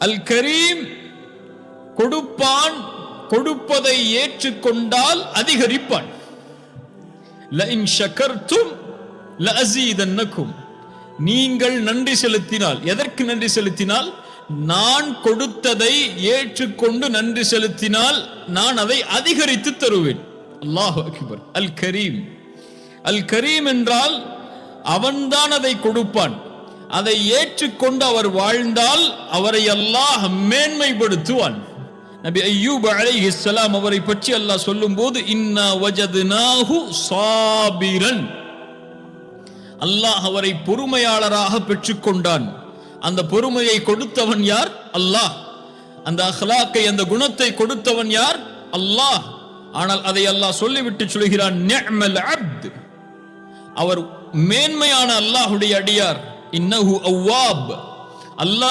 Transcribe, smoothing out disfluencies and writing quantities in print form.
அல் கரீம் கொடுப்பான், கொடுப்பதை ஏற்றுக்கொண்டால் அதிகரிப்பான். லஇன் ஷகர்தும் லஅஸீதன்னகும், நீங்கள் நன்றி செலுத்தினால். எதற்கு நன்றி செலுத்தினால்? நான் கொடுத்ததை ஏற்றுக்கொண்டு நன்றி செலுத்தினால் நான் அதை அதிகரித்து தருவேன். அல்லாஹு அக்பர். அல் கரீம், அல் கரீம் என்றால் அவன்தான் அதை கொடுப்பான். அதை ஏற்றுக்கொண்டு அவர் வாழ்ந்தால் அவரை அல்லாஹ் மேன்மைப்படுத்துவான். நபி அய்யூப் அலைஹிஸ்ஸலாம் அவரை பற்றி அல்லாஹ் சொல்லும்போது இன்னா வஜத்னாஹு சாபிரன், அல்லாஹ் அவரை பொறுமையாளராக பெற்றுக்கொண்டான். அந்த பொறுமையை கொடுத்தவன் யார்? அல்லாஹ். அந்த அஹ்லாக்கை, அந்த குணத்தை கொடுத்தவன் யார்? அல்லாஹ். ஆனால் அதை அல்லாஹ் சொல்லிவிட்டு சொல்கிறான், நிஅமல் அப்த், அவர் மேன்மையான அல்லாஹ்வுடைய அடியார். இன்னஹு அவ்வாப், அல்லாஹ்